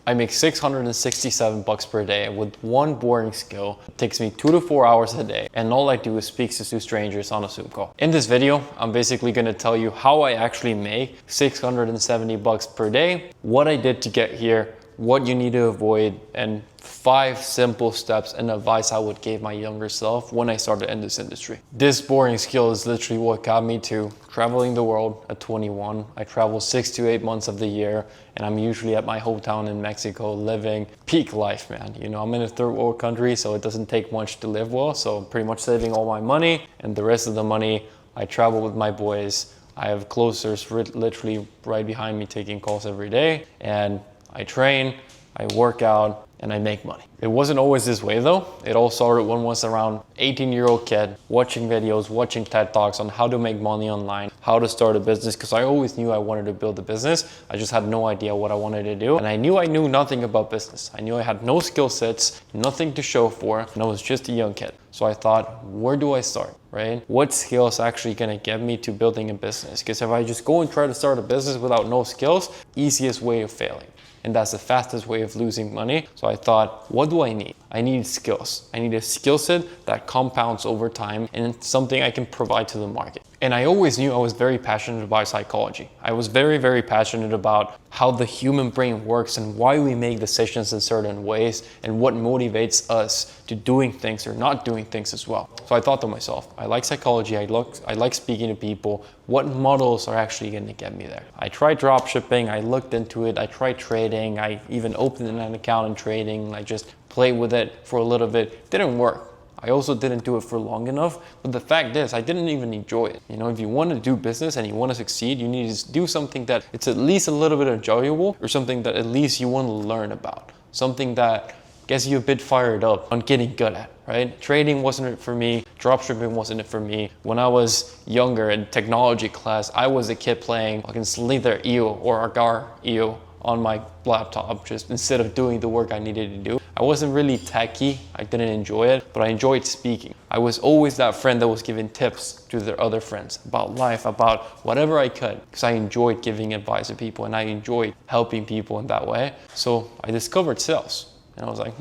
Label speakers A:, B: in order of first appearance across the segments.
A: I make 667 bucks per day with one boring skill. It takes me 2 to 4 hours a day, and all I do is speak to 2 strangers on a Zoom call. In this video, I'm basically gonna tell you how I actually make 670 bucks per day, what I did to get here, what you need to avoid, and 5 simple steps and advice I would give my younger self when I started in this industry. This boring skill is literally what got me to traveling the world at 21. I travel 6 to 8 months of the year, and I'm usually at my hometown in Mexico living peak life, man. You know, I'm in a third world country, so it doesn't take much to live well. So I'm pretty much saving all my money, and the rest of the money I travel with my boys. I have closers literally right behind me taking calls every day, and I train, I work out, and I make money. It wasn't always this way though. It all started when I was around 18-year-old kid, watching videos, watching TED Talks on how to make money online, how to start a business, because I always knew I wanted to build a business. I just had no idea what I wanted to do. And I knew nothing about business. I knew I had no skill sets, nothing to show for, and I was just a young kid. So I thought, where do I start, right? What skills actually gonna get me to building a business? Because if I just go and try to start a business without no skills, easiest way of failing. And that's the fastest way of losing money. So I thought, what do I need? I need skills. I need a skill set that compounds over time and it's something I can provide to the market. And I always knew I was very passionate about psychology. I was very, very passionate about how the human brain works and why we make decisions in certain ways and what motivates us to doing things or not doing things as well. So I thought to myself, I like psychology, I like speaking to people. What models are actually gonna get me there? I tried drop shipping, I looked into it, I tried trading, I even opened an account in trading, I just played with it for a little bit. It didn't work. I also didn't do it for long enough, but the fact is I didn't even enjoy it. You know, if you want to do business and you want to succeed, you need to do something that it's at least a little bit enjoyable or something that at least you want to learn about. Something that gets you a bit fired up on getting good at, right? Trading wasn't it for me, dropshipping wasn't it for me. When I was younger in technology class, I was a kid playing fucking Slither EO or Agar EO on my laptop, just instead of doing the work I needed to do. I wasn't really techie, I didn't enjoy it, but I enjoyed speaking. I was always that friend that was giving tips to their other friends about life, about whatever I could, because I enjoyed giving advice to people and I enjoyed helping people in that way. So I discovered sales and I was like,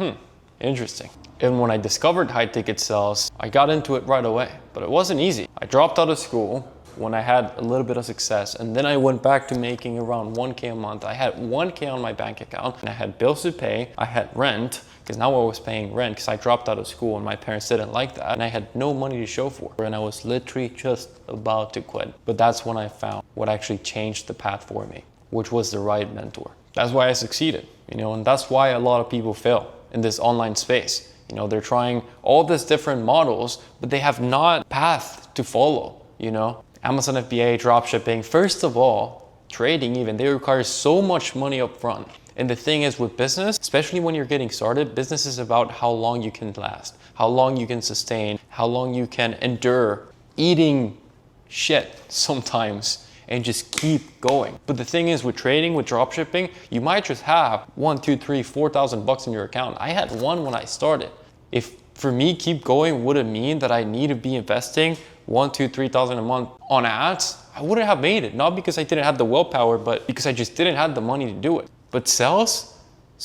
A: interesting. And when I discovered high ticket sales, I got into it right away, but it wasn't easy. I dropped out of school when I had a little bit of success, and then I went back to making around 1K a month. I had 1K on my bank account and I had bills to pay, I had rent, because now I was paying rent because I dropped out of school and my parents didn't like that, and I had no money to show for it, and I was literally just about to quit. But that's when I found what actually changed the path for me, which was the right mentor. That's why I succeeded, you know, and that's why a lot of people fail in this online space. You know, they're trying all these different models, but they have not path to follow, you know. Amazon FBA, dropshipping, first of all, trading even, they require so much money up front. And the thing is with business, especially when you're getting started, business is about how long you can last, how long you can sustain, how long you can endure eating shit sometimes and just keep going. But the thing is with trading, with dropshipping, you might just have 1, 2, 3, 4,000 bucks in your account. I had one when I started. If for me, keep going would it mean that I need to be investing 1, 2, 3,000 a month on ads? I wouldn't have made it, not because I didn't have the willpower, but because I just didn't have the money to do it. But sales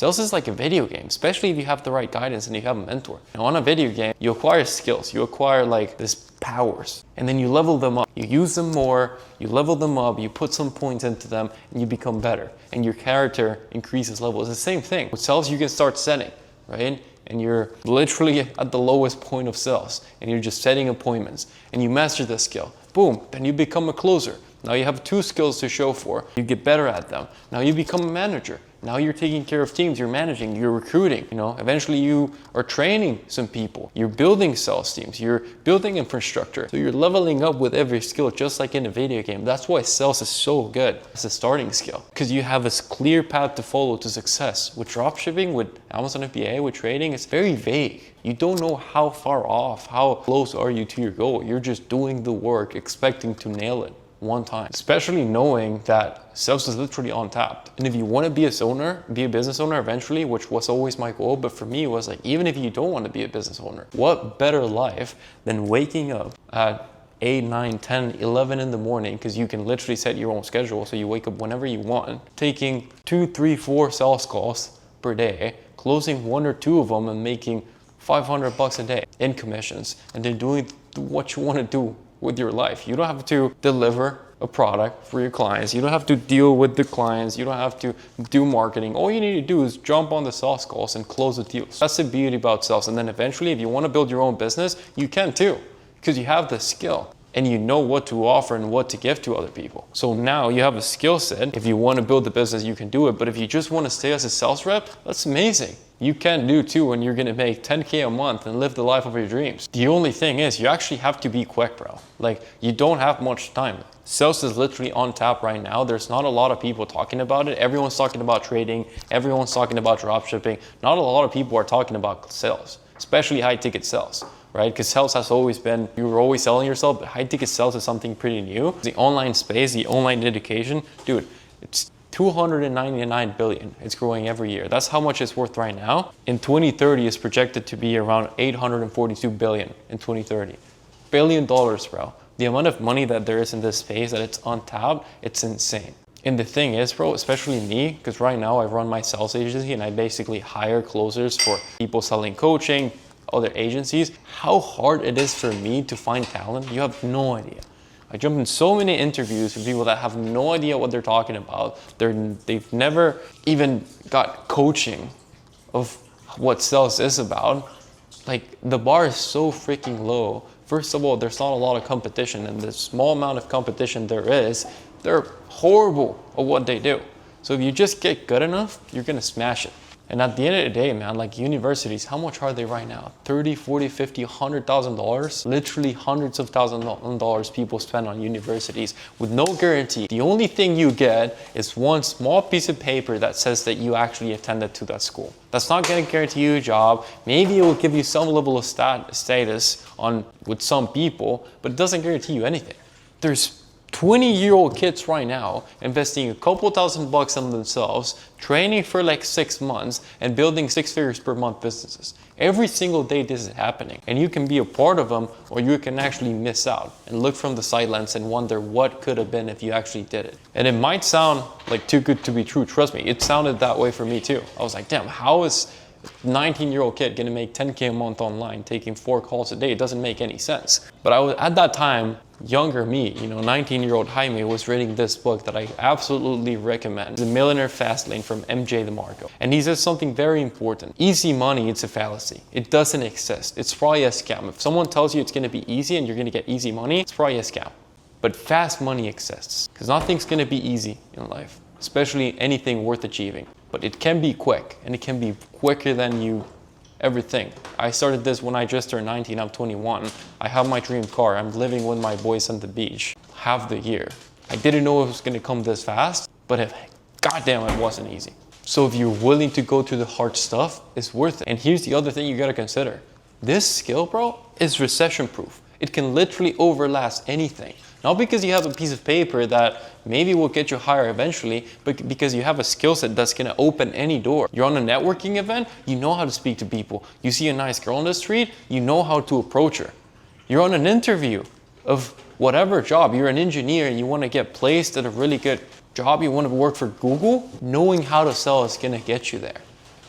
A: is like a video game, especially if you have the right guidance and you have a mentor. Now on a video game, you acquire skills, you acquire like this powers, and then you level them up. You use them more, you level them up, you put some points into them, and you become better. And your character increases level. It's the same thing. With sales, you can start setting, right? And you're literally at the lowest point of sales and you're just setting appointments and you master the skill. Boom, then you become a closer. Now you have 2 skills to show for. You get better at them. Now you become a manager. Now you're taking care of teams, you're managing, you're recruiting, you know, eventually you are training some people, you're building sales teams, you're building infrastructure. So you're leveling up with every skill, just like in a video game. That's why sales is so good as a starting skill, because you have this clear path to follow to success. With dropshipping, with Amazon FBA, with trading, it's very vague. You don't know how far off, how close are you to your goal. You're just doing the work, expecting to nail it one time, especially knowing that sales is literally untapped. And if you want to be a business owner eventually, which was always my goal, but for me it was like, even if you don't want to be a business owner, what better life than waking up at 8, 9, 10, 11 in the morning, because you can literally set your own schedule, so you wake up whenever you want, taking 2, 3, 4 sales calls, per day, closing 1 or 2 of them and making $500 a day in commissions, and then doing what you want to do with your life. You don't have to deliver a product for your clients. You don't have to deal with the clients. You don't have to do marketing. All you need to do is jump on the sales calls and close the deals. That's the beauty about sales. And then eventually, if you want to build your own business, you can too, because you have the skill and you know what to offer and what to give to other people. So now you have a skill set. If you want to build the business, you can do it. But if you just want to stay as a sales rep, that's amazing. You can do too when you're gonna make 10K a month and live the life of your dreams. The only thing is you actually have to be quick, bro. Like, you don't have much time. Sales is literally on tap right now. There's not a lot of people talking about it. Everyone's talking about trading. Everyone's talking about drop shipping. Not a lot of people are talking about sales, especially high ticket sales, right? Because sales has always been, you were always selling yourself, but high ticket sales is something pretty new. The online space, the online education, dude, it's 299 billion. It's growing every year. That's how much it's worth right now. In 2030, it's projected to be around 842 billion in 2030. $1 billion, bro. The amount of money that there is in this space, that it's untapped, it's insane. And the thing is, bro, especially me, because right now I run my sales agency and I basically hire closers for people selling coaching, other agencies. How hard it is for me to find talent, you have no idea. I jump in so many interviews with people that have no idea what they're talking about. They've never even got coaching of what sales is about. Like, the bar is so freaking low. First of all, there's not a lot of competition, and the small amount of competition there is, they're horrible at what they do. So if you just get good enough, you're gonna smash it. And at the end of the day, man, like, universities, how much are they right now? 30, 40, 50, $100,000? Literally hundreds of thousands of dollars people spend on universities with no guarantee. The only thing you get is one small piece of paper that says that you actually attended to that school. That's not gonna guarantee you a job. Maybe it will give you some level of status with some people, but it doesn't guarantee you anything. There's 20-year-old kids right now investing a couple $1,000 on themselves, training for like 6 months, and building 6 figures per month businesses. Every single day this is happening, and you can be a part of them, or you can actually miss out and look from the sidelines and wonder what could have been if you actually did it. And it might sound like too good to be true. Trust me, it sounded that way for me too. I was like, damn, how is a 19-year-old kid gonna make 10K a month online, taking 4 calls a day? It doesn't make any sense. But I was, at that time, younger me, 19-year-old Jaime, was reading this book that I absolutely recommend, The Millionaire Fastlane from MJ DeMarco. And he says something very important. Easy money, it's a fallacy. It doesn't exist. It's probably a scam. If someone tells you it's gonna be easy and you're gonna get easy money, it's probably a scam. But fast money exists, because nothing's gonna be easy in life, especially anything worth achieving. But it can be quick, and it can be quicker than you ever think. I started this when I just turned 19, I'm 21. I have my dream car. I'm living with my boys on the beach half the year. I didn't know it was gonna come this fast, but goddamn, it wasn't easy. So if you're willing to go through the hard stuff, it's worth it. And here's the other thing you gotta consider. This skill, bro, is recession proof. It can literally overlast anything. Not because you have a piece of paper that maybe will get you higher eventually, but because you have a skill set that's gonna open any door. You're on a networking event, you know how to speak to people. You see a nice girl on the street, you know how to approach her. You're on an interview of whatever job, you're an engineer and you wanna get placed at a really good job, you wanna work for Google, knowing how to sell is gonna get you there.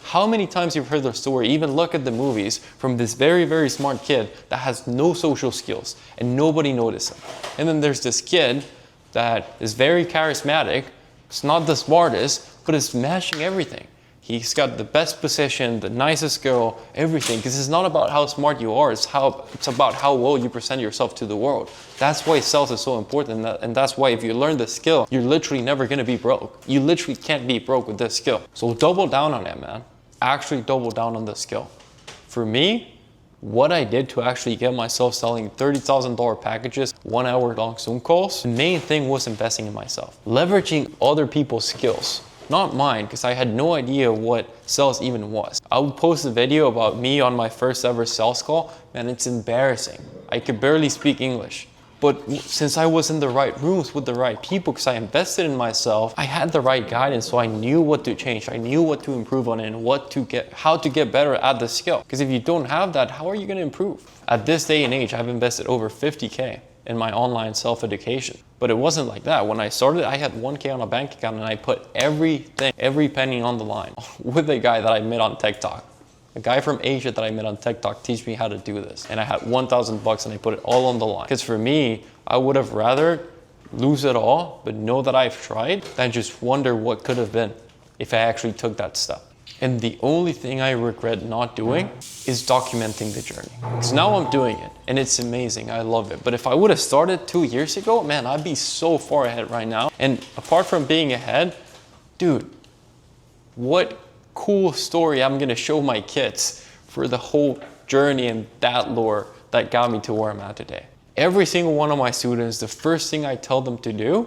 A: How many times you've heard the story, even look at the movies, from this very, very smart kid that has no social skills and nobody noticed him. And then there's this kid that is very charismatic, it's not the smartest, but is smashing everything. He's got the best position, the nicest girl, everything, because it's not about how smart you are, it's about how well you present yourself to the world. That's why sales is so important, and that's why if you learn the skill, you're literally never gonna be broke. You literally can't be broke with this skill. So double down on it, man. Actually double down on the skill. For me, what I did to actually get myself selling $30,000 packages, 1 hour long Zoom calls, the main thing was investing in myself. Leveraging other people's skills, not mine, because I had no idea what sales even was. I would post a video about me on my first ever sales call, man, it's embarrassing. I could barely speak English. But since I was in the right rooms with the right people, because I invested in myself, I had the right guidance, so I knew what to change. I knew what to improve on and how to get better at the skill. Because if you don't have that, how are you gonna improve? At this day and age, I've invested over 50K in my online self-education. But it wasn't like that. When I started, I had 1K on a bank account and I put everything, every penny on the line with a guy that I met on TikTok. A guy from Asia that I met on TikTok teach me how to do this. And I had 1,000 bucks and I put it all on the line. Because for me, I would have rather lose it all, but know that I've tried, than just wonder what could have been if I actually took that step. And the only thing I regret not doing is documenting the journey. Because now I'm doing it and it's amazing, I love it. But if I would have started 2 years ago, man, I'd be so far ahead right now. And apart from being ahead, dude, what cool story I'm gonna show my kids for the whole journey and that lore that got me to where I'm at today. Every single one of my students, the first thing I tell them to do,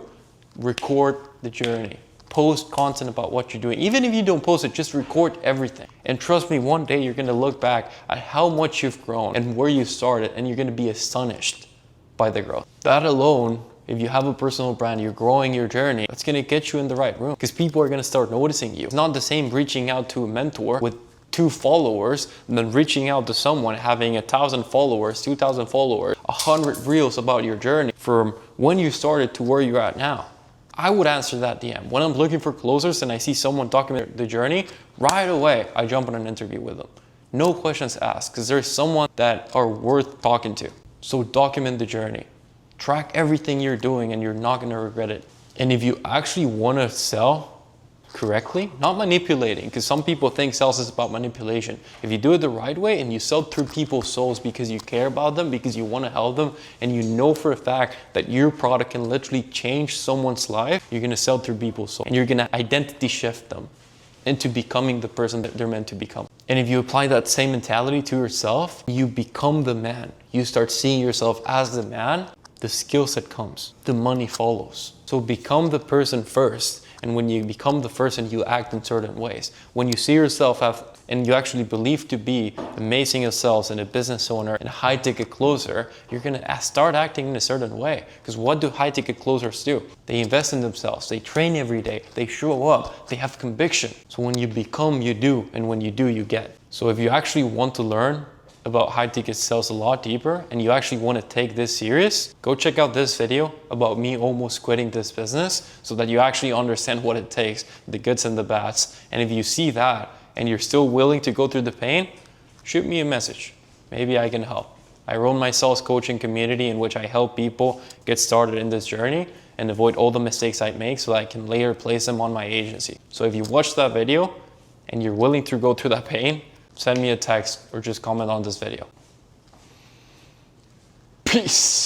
A: record the journey. Post content about what you're doing. Even if you don't post it, just record everything. And trust me, one day you're gonna look back at how much you've grown and where you started, and you're gonna be astonished by the growth. That alone, if you have a personal brand, you're growing your journey, it's gonna get you in the right room because people are gonna start noticing you. It's not the same reaching out to a mentor with 2 followers than reaching out to someone having 1,000 followers, 2,000 followers, 100 reels about your journey from when you started to where you're at now. I would answer that DM. When I'm looking for closers and I see someone document the journey, right away, I jump on an interview with them. No questions asked, because there's someone that are worth talking to. So document the journey. Track everything you're doing and you're not gonna regret it. And if you actually wanna sell correctly, not manipulating, because some people think sales is about manipulation. If you do it the right way and you sell through people's souls because you care about them, because you want to help them, and you know for a fact that your product can literally change someone's life, you're going to sell through people's souls. And you're going to identity shift them into becoming the person that they're meant to become. And if you apply that same mentality to yourself, you become the man. You start seeing yourself as the man, the skill set comes, the money follows. So become the person first. And when you become the person, you act in certain ways. When you see yourself and you actually believe to be amazing at sales and a business owner and a high-ticket closer, you're gonna start acting in a certain way. Because what do high-ticket closers do? They invest in themselves, they train every day, they show up, they have conviction. So when you become, you do, and when you do, you get. So if you actually want to learn about high-ticket sales a lot deeper and you actually want to take this serious, go check out this video about me almost quitting this business so that you actually understand what it takes, the goods and the bads. And if you see that and you're still willing to go through the pain, shoot me a message. Maybe I can help. I run my sales coaching community in which I help people get started in this journey and avoid all the mistakes I make so that I can later place them on my agency. So if you watch that video and you're willing to go through that pain, send me a text or just comment on this video. Peace.